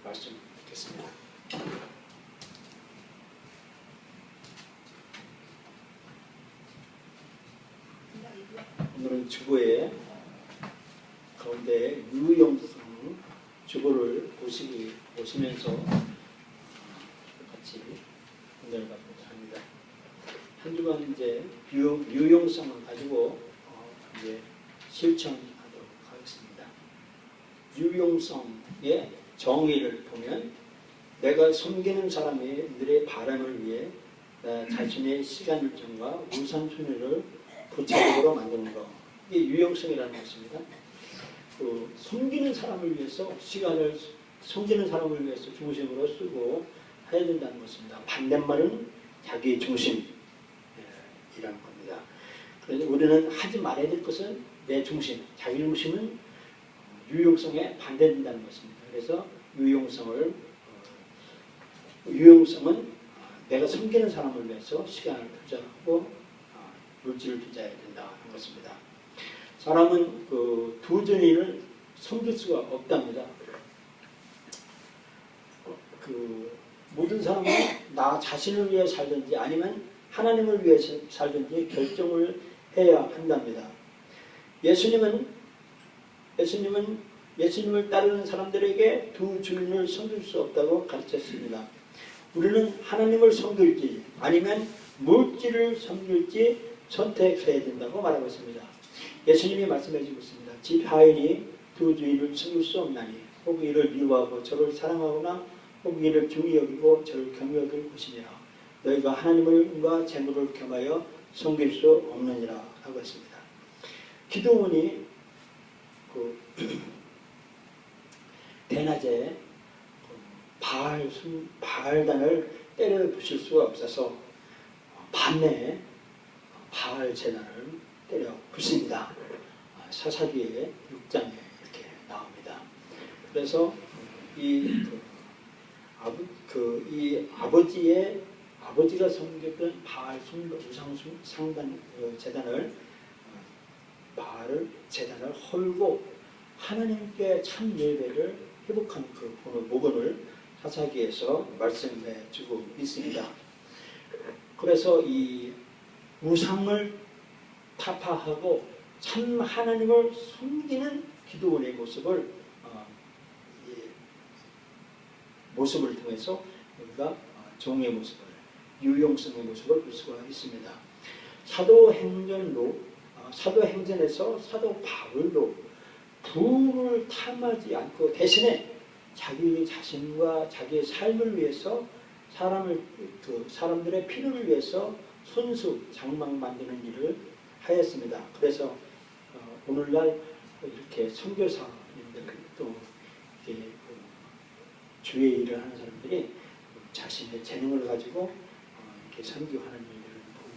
말씀 듣겠습니다. 오늘은 주보의 가운데 유용성 주보를 보시면서 같이 은혜를 받고자 합니다. 한 주간 이제 유용성을 가지고 이제 실천하도록 하겠습니다. 유용성의 정의를 보면 내가 섬기는 사람들의 바람을 위해 자신의 시간 일정과 우선순위를 구체적으로 만드는 것, 이게 유용성이라는 것입니다. 섬기는 사람을 위해서 시간을 섬기는 사람을 위해서 중심으로 쓰고 해야 된다는 것입니다. 반대말은 자기 중심이라는 겁니다. 그래서 우리는 하지 말아야 될 것은 내 중심, 자기 중심은 유용성에 반대된다는 것입니다. 그래서 유용성은 내가 섬기는 사람을 위해서 시간을 투자하고 물질을 투자해야 된다는 것입니다. 사람은 두 존재를 섬길 수가 없답니다. 모든 사람은 나 자신을 위해 살든지 아니면 하나님을 위해 살든지 결정을 해야 한답니다. 예수님을 따르는 사람들에게 두 주인을 섬길 수 없다고 가르쳤습니다. 우리는 하나님을 섬길지 아니면 물질을 섬길지 선택해야 된다고 말하고 있습니다. 예수님이 말씀해 주고 있습니다. 집 하인이 두 주인을 섬길 수 없나니 혹 이를 미워하고 저를 사랑하거나 혹 이를 중히 여기고 저를 경히 여길 것이니라. 너희가 하나님과 재물을 겸하여 섬길 수 없느니라 하고 있습니다. 기드온이 대낮에 바알단을 때려 부실 수가 없어서 밤에 바알 제단을 때려 부십니다. 사사기의 6장에 이렇게 나옵니다. 그래서 아버지가 섬겼던 바알 우상 제단을 바알 제단을 헐고 하나님께 참 예배를 회복한 그 부분을 사사기에서 말씀해 주고 있습니다. 그래서 이 우상을 타파하고 참 하나님을 섬기는 기드온의 모습을 통해서 우리가 종의 모습을, 유용성의 모습을 볼 수가 있습니다. 사도행전에서 사도 바울도 부를 탐하지 않고 대신에 자기 자신과 자기의 삶을 위해서 사람들의 필요를 위해서 손수 장막 만드는 일을 하였습니다. 그래서 오늘날 이렇게 선교사님들 또 주의 일을 하는 사람들이 자신의 재능을 가지고 이렇게 선교하는 일들을 보고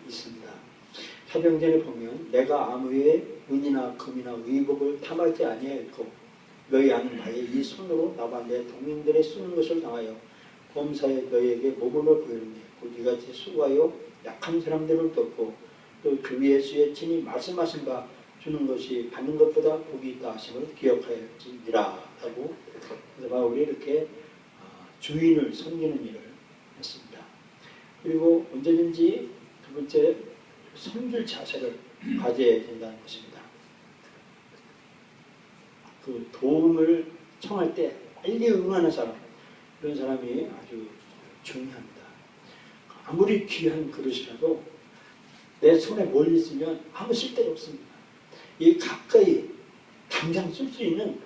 있습니다. 사도행전에 보면 내가 아무의 은이나 금이나 의복을 탐하지 아니하였고 너희 아는 바에 이 손으로 나와 내 동민들의 쓰는 것을 당하여 범사에 너희에게 모범을 보이는데 곧 이같이 수고하여 약한 사람들을 돕고 또 주 예수의 친히 말씀하신 바 주는 것이 받는 것보다 복이 있다 하심을 기억하였지니라 하고 바울이 이렇게 주인을 섬기는 일을 했습니다. 그리고 언제든지 두 번째 섬길 자세를 가져야 된다는 것입니다. 그 도움을 청할 때 빨리 응하는 사람, 그런 사람이 아주 중요합니다. 아무리 귀한 그릇이라도 내 손에 멀리 있으면 아무 쓸데가 없습니다. 이 가까이 당장 쓸 수 있는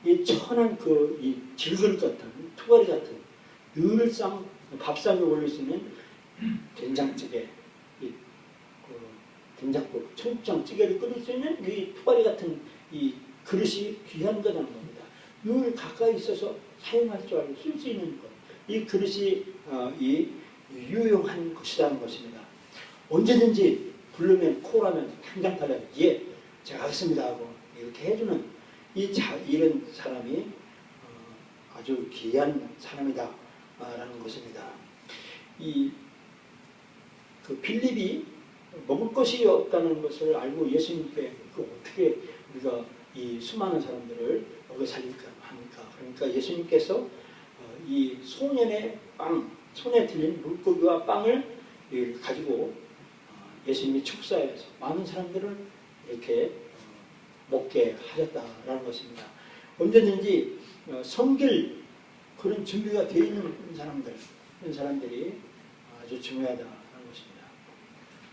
이 천한 이 질그릇 같은 투가리 같은 늘상 밥상에 올릴 수 있는 된장찌개, 된장국, 청국장찌개를 끓일 수 있는 이 투가리 같은 이 그릇이 귀한 거라는 겁니다. 늘 가까이 있어서 사용할 줄 알고 쓸 수 있는 것, 이 그릇이 유용한 것이라는 것입니다. 언제든지 부르면 콜하면 당장 달라요. 예, 제가 하겠습니다 하고 이렇게 해주는 이런 사람이 아주 귀한 사람이다 라는 것입니다. 빌립이 먹을 것이 없다는 것을 알고 예수님께 어떻게 우리가 이 수많은 사람들을 먹여 살릴까 합니까? 그러니까 예수님께서 이 소년의 빵, 손에 들린 물고기와 빵을 가지고 예수님이 축사해서 많은 사람들을 이렇게 먹게 하셨다라는 것입니다. 언제든지 섬길 그런 준비가 되어 있는 사람들, 그런 사람들이 아주 중요하다는 것입니다.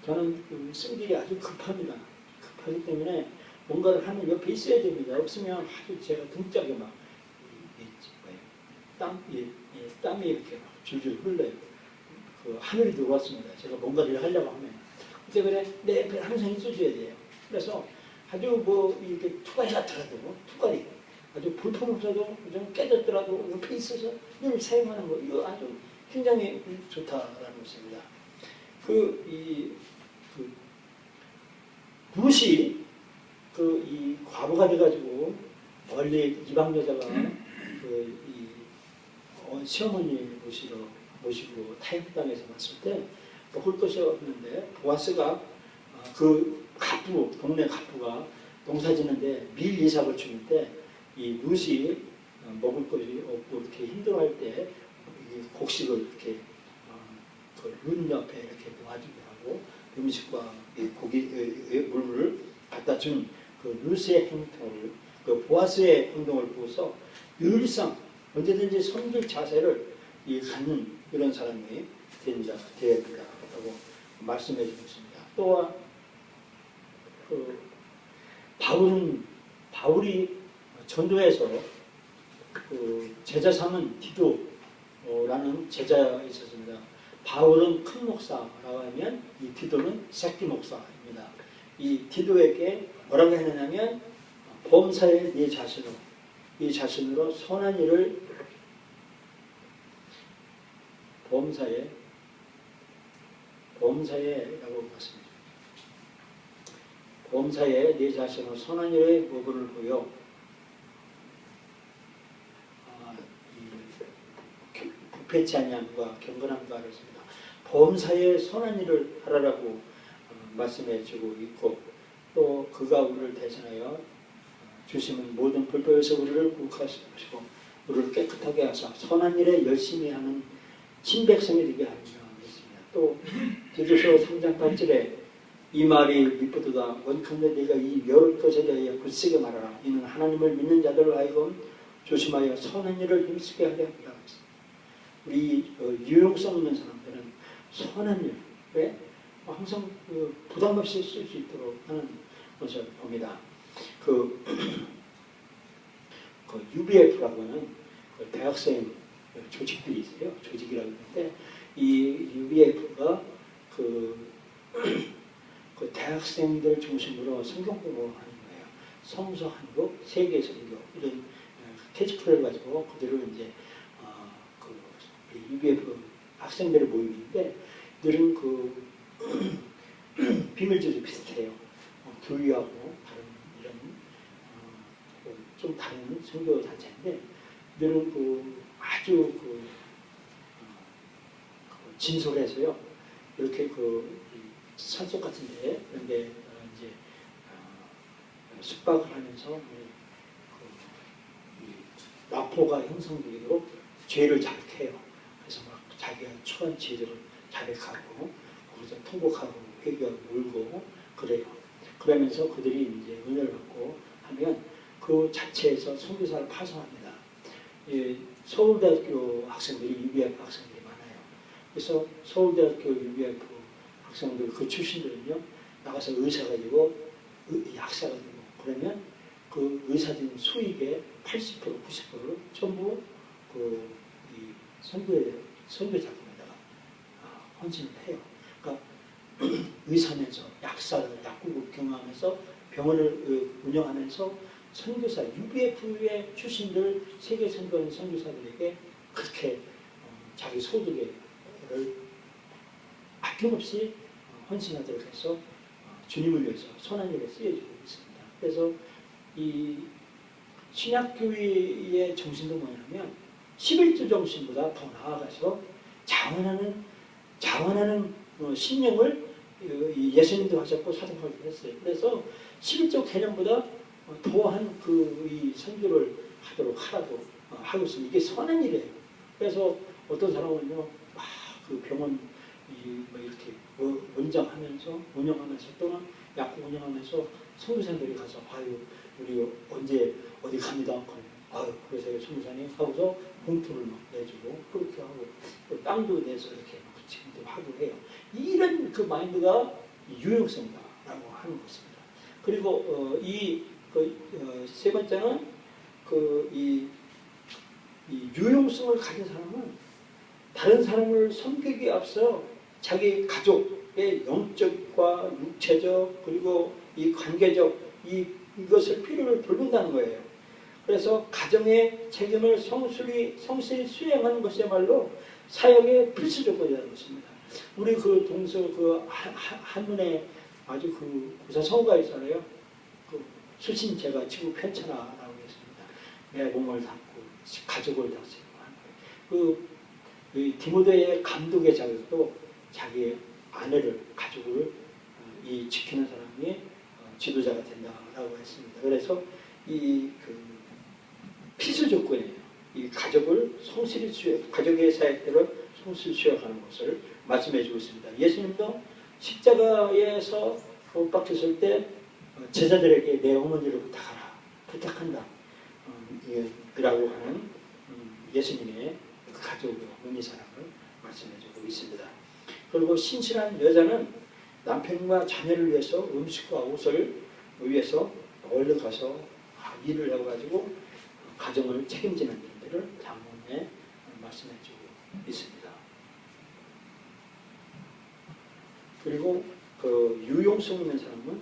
저는 그 성질이 아주 급합니다. 급하기 때문에 뭔가를 하는 옆에 있어야 됩니다. 없으면 아주 제가 등짝에 막 땀이 이렇게 막 줄줄 흘러요. 그 하늘이 들어왔습니다. 제가 뭔가를 하려고 하면. 때문에 내 옆에 항상 있어줘야 돼요. 그래서 아주 뭐 이렇게 투가리 같더라도 투가리 아주 볼품없어도 좀 깨졌더라도 옆에 있어서 늘 사용하는 거 이거 아주 굉장히 좋다라는 것입니다. 룻이 이 과부가 돼가지고 원래 이방 여자가 시어머니 모시고 타협 땅에서 왔을 때 먹을 것이 없는데 보아스가 그 동네 갑부가 농사 짓는데 밀 이삭을 주는데 이 룻이 먹을 것이 없고 이렇게 힘들어할 때 곡식을 이렇게 룻 옆에 이렇게 놓아주게 하고 음식과 물을 갖다 준 그 룻의 행동을 그 보아스의 행동을 보고서 늘상 언제든지 섬길 자세를 갖는 이런 사람이 되어야 된다라고 말씀해 주고 있습니다. 또한 바울이 전도에서 제자 삼은 디도라는 제자가 있었습니다. 바울은 큰 목사라고 하면 이 디도는 새끼 목사입니다. 이 디도에게 뭐라고 했느냐면 범사에 네 자신으로 선한 일을 범사에라고 봤습니다. 범사에 네 자신으로 선한 일의 모범을 보여 부패치 아니함과 경건함과 그렇습니다. 범사에 선한 일을 하라라고 말씀해 주고 있고 또 그가 우리를 대신하여 주시는 모든 불법에서 우리를 구속하시고 우리를 깨끗하게 하사 선한 일에 열심히 하는 친백성이 되게 하리라 했습니다. 또 디도서 3장 8절에 이 말이 미쁘도다 원컨대 네가 이 여러 것에 대하여 굳세게 말하라. 이는 하나님을 믿는 자들을 하여금 조심하여 선한 일을 힘쓰게 하게 하리라. 우리 유용성 있는 사람들은 선한 일에 항상 부담 없이 쓸 수 있도록 하는 것을 봅니다. UBF라고 하는 대학생 조직들이 있어요. 조직이라고 하는데 이 UBF가 대학생들 중심으로 성경 공부를 하는 거예요. 성서 한국, 세계 선교 이런 캐치프레이를 가지고 그들을 이제 UBF 학생들의 모임인데 늘은 비밀주도 비슷해요. 교회하고 다른 이런 좀 다른 선교 단체인데 늘은 아주 진솔해서요. 이렇게 산속 같은데 그런데 이제 숙박을 하면서 라포가 형성되도록 죄를 자백해요. 그래서 막 자기가 처한 죄들을 자백하고 거기서 통곡하고 회개하고 울고 그래요. 그러면서 그들이 이제 은혜를 받고 하면 그 자체에서 선교사를 파송합니다. 서울대학교 학생들이 UBF 학생들이 많아요. 그래서 서울대학교 UBF 학생들 그 출신들은요 나가서 의사가 되고 약사가 되고 그러면 그 의사된 수익의 80% 90%를 전부 이 선교 작품에다가 헌신을 해요. 그러니까 의사면서 약사를 약국을 경영하면서 병원을 운영하면서 선교사 UBF의 출신들 세계 선교하는 선교사들에게 그렇게 자기 소득을 아낌없이 헌신하도록 해서 주님을 위해서 선한 일에 쓰여지고 있습니다. 그래서 이 신약교회의 정신도 뭐냐면 11조 정신보다 더 나아가서 자원하는 신령을 예수님도 하셨고 사도바울도 했어요. 그래서 11조 개념보다 더한 이 선교를 하도록 하라고 하고 있습니다. 이게 선한 일이에요. 그래서 어떤 사람은요, 막 그 병원 뭐 이렇게 운영하면서 또는 약국 운영하면서 선교사들이 가서 아유 우리 언제 어디 갑니다. 아유 그래서 선교사님 하고서 봉투를 막 내주고 그렇게 하고 또 땅도 내서 이렇게 지금도 하고 해요. 이런 그 마인드가 유용성이다라고 하는 것입니다. 그리고 세 번째는 이 유용성을 가진 사람은 다른 사람을 섬기기에 앞서 자기 가족의 영적과 육체적 그리고 이 관계적 이것을 필요를 돌본다는 거예요. 그래서 가정의 책임을 성실히 수행하는 것이야말로 사역의 필수 조건이라는 것입니다. 우리 그 동서 한문에 아주 그 구사 성우가 있잖아요. 그 수신 제가 지구 편찮아라고 했습니다. 내 몸을 닦고 가족을 다스리고 하는 거예요. 이 디모데의 감독의 자격도 자기의 아내를 가족을 이 지키는 사람이 지도자가 된다라고 했습니다. 그래서 필수 조건이에요. 이 가족을 성실히 가족의 사역대로 성실히 수행하는 것을 말씀해주고 있습니다. 예수님도 십자가에서 못 박혔을 때 제자들에게 내 어머니를 부탁한다. 라고 하는 예수님의 가족의 어머니 사랑을 말씀해주고 있습니다. 그리고 신실한 여자는 남편과 자녀를 위해서 음식과 옷을 위해서 얼른 가서 일을 해가지고 가정을 책임지는 일들을 장문에 말씀해주고 있습니다. 그리고 그 유용성 있는 사람은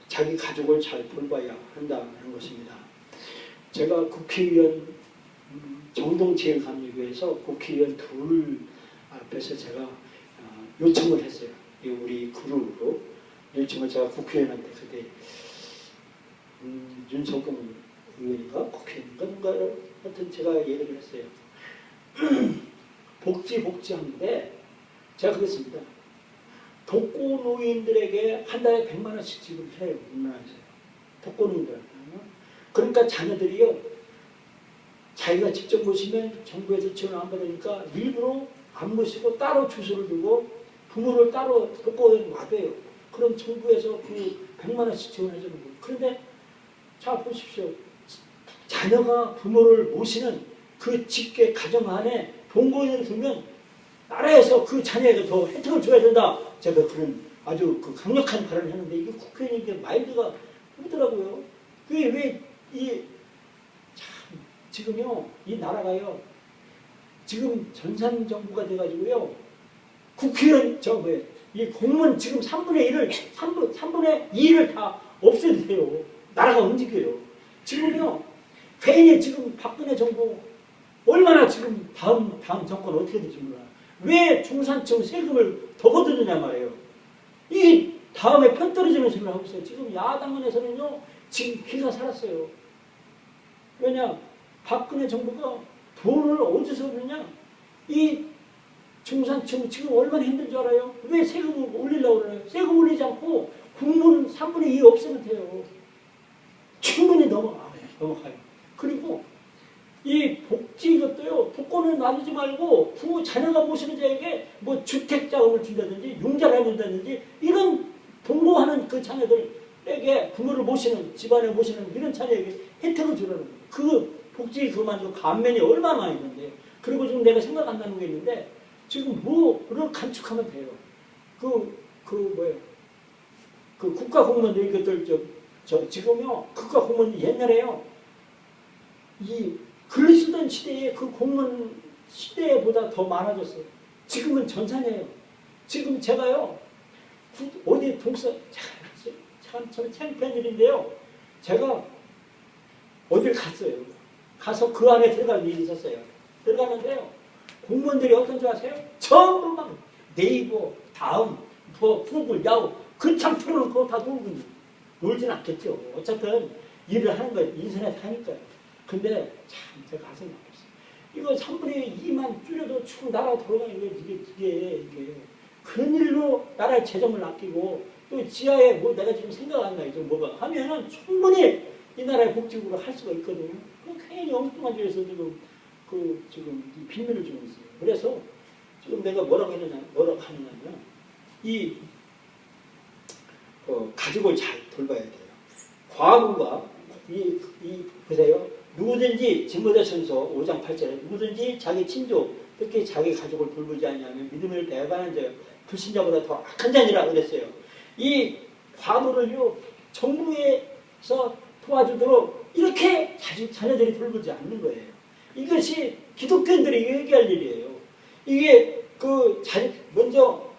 자기 가족을 잘 돌봐야 한다는 것입니다. 제가 국회의원 정동제일감리교회에서 국회의원 둘 앞에서 제가 요청을 했어요. 우리 그룹으로 요청을 제가 국회의원한테 그때 윤석영 의원인가 국회의원인가 뭔가를 하여튼 제가 얘기를 했어요. 복지하는데 제가 그랬습니다. 독거노인들에게 한 달에 100만 원씩 지급해요. 우리나라에서요. 독거노인들한테. 그러니까 자녀들이요. 자기가 직접 모시면 정부에서 지원 안 받으니까 일부러 안 모시고 따로 주소를 두고 부모를 따로 독거노인 놔둬요. 그럼 정부에서 그 100만 원씩 지원해 주는 거예요. 그런데 자 보십시오. 자녀가 부모를 모시는 그 직계 가정 안에 동거인을 두면 나라에서 그 자녀에게 더 혜택을 줘야 된다. 제가 그런 아주 그 강력한 발언을 했는데 이게 국회의원인데 마인드가 그러더라고요. 지금요 이 나라가요 지금 전산 정부가 돼가지고요 국회의원 이 공무원 지금 3분의 2를 다 없애도 돼요. 나라가 움직여요. 지금요 괜히 지금 박근혜 정부 얼마나 지금 다음 정권 어떻게 될지 몰라. 왜 중산층 세금을 더 걷어주냐 말이에요. 이 다음에 편 떨어지는 소리를 하고 있어요. 지금 야당원에서는요 지금 기가 살았어요. 왜냐 박근혜 정부가 돈을 어디서 얻느냐. 이 중산층 지금 얼마나 힘든 줄 알아요? 왜 세금을 올리려고 그래요? 세금 올리지 않고 국무는 3분의 2 없애면 돼요. 충분히 넘어가요. 그리고 이 복지 이것도요. 복권을 놔두지 말고 부모 자녀가 모시는 자에게 뭐 주택자금을 준다든지 융자를 해준다든지 이런 동거하는 그 자녀들에게 부모를 모시는 집안에 모시는 이런 자녀에게 혜택을 주라는 거예요. 그 복지 그만두고 감면이 얼마나 많이 있는데 그리고 지금 내가 생각 안 나는 게 있는데 지금 뭐를 감축하면 돼요. 그 국가 공무원들 이것들 지금요 국가 공무원 옛날에요 이 글 쓰던 시대에 그 공무원 시대보다 더 많아졌어요. 지금은 전산이에요. 지금 제가요 어디 참 창피한 일인데요. 제가 어딜 갔어요. 가서 그 안에 들어갈 일이 있었어요. 들어가는데요. 공무원들이 어떤 줄 아세요? 전부 막 네이버, 다음, 구글, 야후 그 참 틀어놓고 다 놀고 놀진 않겠죠. 어쨌든 일을 하는 거예요. 인터넷 하니까요. 근데 참 제가 가슴이 아팠어요. 이거 3분의 2만 줄여도 쭉 나라가 돌아가는 거예요. 이게 그런 일로 나라의 재정을 아끼고 또 지하에 뭐 내가 지금 생각 안 나요. 좀 뭐가 하면은 충분히 이 나라의 복지국으로 할 수가 있거든요. 굉장히 엉뚱한 데에서 지금 이 빈면을 주고 있어요. 그래서 지금 내가 뭐라고 하느냐면 이 가족을 잘 돌봐야 돼요. 과부가 보세요. 누구든지 진보대천서 5장 8절에 누구든지 자기 친족 특히 자기 가족을 돌보지 않냐면 믿음을 배반한 자요 불신자보다 더 악한 자니라 그랬어요. 이 과부를요 정부에서 도와주도록 이렇게 자녀들이 돌보지 않는 거예요. 이것이 기독교인들이 얘기할 일이에요. 이게 먼저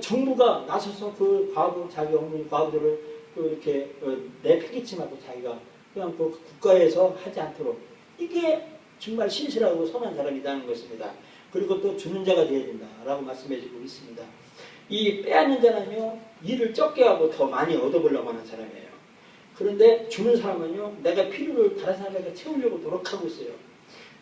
정부가 나서서 그 과부 자기 어머니 과부들을 이렇게 내팽개치 말고 자기가 그냥 국가에서 하지 않도록 이게 정말 신실하고 선한 사람이라는 것입니다. 그리고 또 주는 자가 되어야 된다라고 말씀해주고 있습니다. 이 빼앗는 자는요 일을 적게 하고 더 많이 얻어보려고 하는 사람이에요. 그런데 주는 사람은요 내가 필요를 다른 사람에게 채우려고 노력하고 있어요.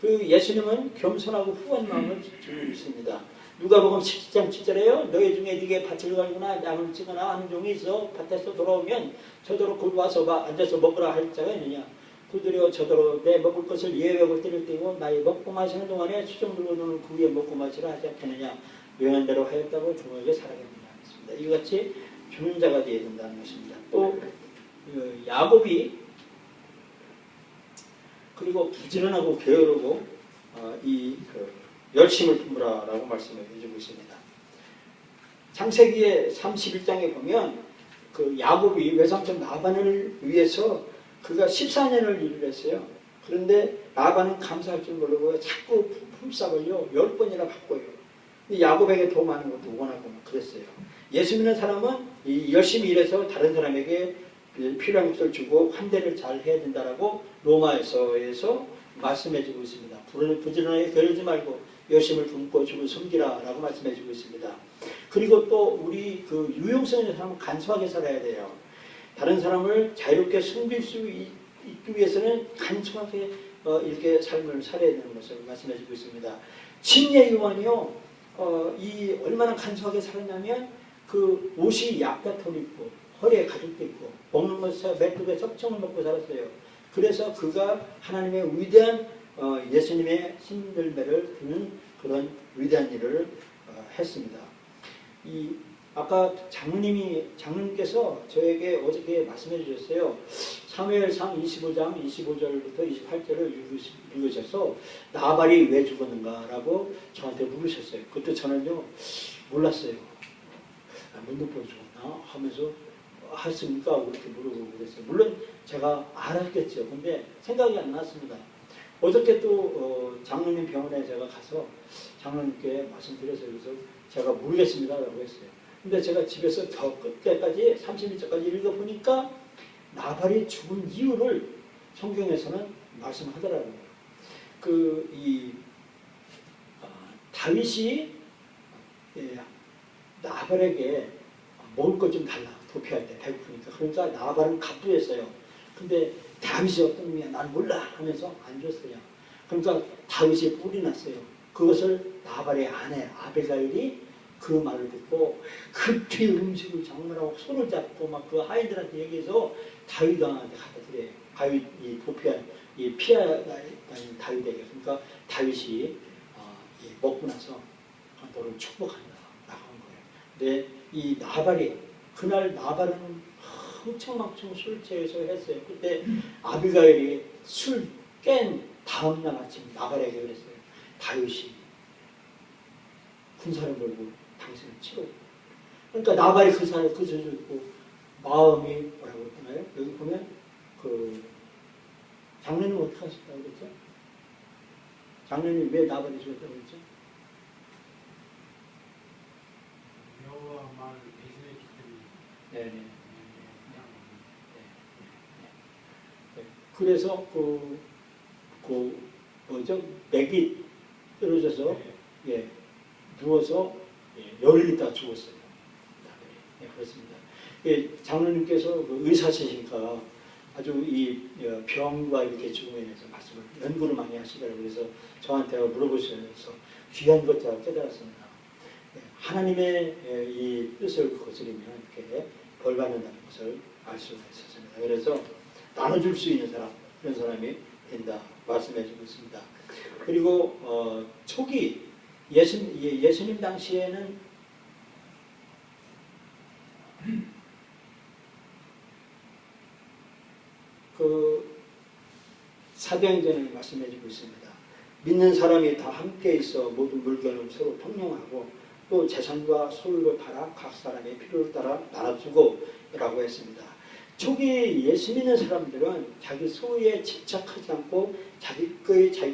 예수님은 겸손하고 후한 마음을 주고 있습니다. 누가복음 17장 7절에요. 너희 중에 네게 밭을 갈거나 양을 치거나 하는 종이 있어 밭에서 돌아오면 저더러 곧 와서 앉아서 먹으라 할 자가 있느냐. 그들이여 저더러 내 먹을 것을 예외고 때릴 때고 나의 먹고 마시는 동안에 수정 들고 노는 그 위에 먹고 마시라 하지 않겠느냐. 명한 대로 하였다고 종에게 살아갑니다. 이같이 주는 자가 되어야 된다는 것입니다. 또 야곱이 그리고 부지런하고 게으르고 열심을 품으라라고 말씀을 해주고 있습니다. 창세기의 31장에 보면 야곱이 외삼촌 라반을 위해서 그가 14년을 일을 했어요. 그런데 라반은 감사할 줄 모르고 자꾸 품삯을요 10번이나 바꿔요. 야곱에게 더 많은 것도 원하고 그랬어요. 예수 믿는 사람은 열심히 일해서 다른 사람에게 필요한 것을 주고 환대를 잘 해야 된다라고 로마에서 말씀해주고 있습니다. 부지런하게 게으르지 말고 열심을 품고 주고 섬기라라고 말씀해주고 있습니다. 그리고 또 우리 유용성 있는 사람은 간소하게 살아야 돼요. 다른 사람을 자유롭게 섬길 수 있기 위해서는 간소하게 이렇게 삶을 살아야 되는 것을 말씀해주고 있습니다. 침례 요한이요 얼마나 간소하게 살았냐면 옷이 약가털 입고 허리에 가죽도 있고 먹는 것에 맥국에 섭청을 먹고 살았어요. 그래서 그가 하나님의 위대한 예수님의 신들매를 드는 그런 위대한 일을 했습니다. 아까 장로님께서 저에게 어저께 말씀해 주셨어요. 사무엘상 25장 25절부터 28절을 읽으셔서 나발이 왜 죽었는가라고 저한테 물으셨어요. 그때 저는요 몰랐어요. 문득보고 죽었나 하면서 했습니까? 그렇게 물어보고 그랬어요. 물론 제가 알았겠죠. 근데 생각이 안 났습니다. 어저께 또 장로님 병원에 제가 가서 장로님께 말씀드렸어요. 그래서 제가 모르겠습니다 라고 했어요. 근데 제가 집에서 저 끝까지 30일째까지 읽어보니까 나발이 죽은 이유를 성경에서는 말씀하더라고요. 다윗이 나발에게 먹을 것 좀 달라. 도피할 때 배고프니까. 그러니까 나발은 갑부였어요. 근데 다윗이 어떤 의미야 난 몰라 하면서 안 줬어요. 그러니까 다윗이 뿔이 났어요. 그것을 나발의 아내 아비가일이 그 말을 듣고 급히 음식을 장만하고 손을 잡고 막 그 아이들한테 얘기해서 다윗한테 갖다 드려요. 다윗이 도피한 피하다닌 다윗에게. 그러니까 다윗이 먹고 나서 너를 축복한다 라고 한 거예요. 근데 이 나발이 그날 나발은 흥청망청 술 취해서 했어요. 그때 아비가일이 술 깬 다음날 아침 나발에게 그랬어요. 다윗이 군사를 몰고 당신을 치러. 그러니까 나발이 그 사람을 듣고 마음이 뭐라고 했나요? 여기 보면 장로님 어떻게 하셨다고 그랬죠? 장로님 왜 나발이 죽었다고 그랬죠? 여호와 말을 배신했기 때문에. 네네. 그래서 맥이 떨어져서 누워서 열흘 있다 죽었어요. 그렇습니다. 장로님께서 의사시니까 아주 이 병과 이렇게 죽음에 대해서 말씀을 연구를 많이 하시더라고요. 그래서 저한테 물어보셔서 귀한 것 제가 깨달았습니다. 하나님의 이 뜻을 거스르면 이렇게 벌 받는다는 것을 알 수가 있었습니다. 그래서 나눠줄 수 있는 사람, 그런 사람이 된다 말씀해주고 있습니다. 그리고 초기 예수님 당시에는 그 사도행전을 말씀해주고 있습니다. 믿는 사람이 다 함께 있어 모든 물건을 서로 통용하고 또 재산과 소유를 팔아 각 사람의 필요를 따라 나눠주고 라고 했습니다. 초기 예수 믿는 사람들은 자기 소유에 집착하지 않고 자기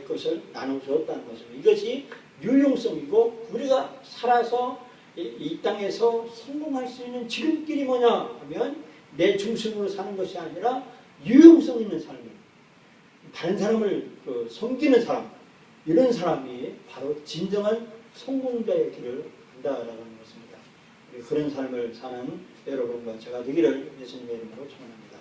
것을 나눠주었다는 것입니다. 이것이 유용성이고 우리가 살아서 이 땅에서 성공할 수 있는 지름길이 뭐냐 하면 내 중심으로 사는 것이 아니라 유용성 있는 삶을 다른 사람을 섬기는 사람, 이런 사람이 바로 진정한 성공자의 길을 간다라는 것입니다. 그런 삶을 사는 여러분과 제가 되기를 예수님의 이름으로 축원합니다.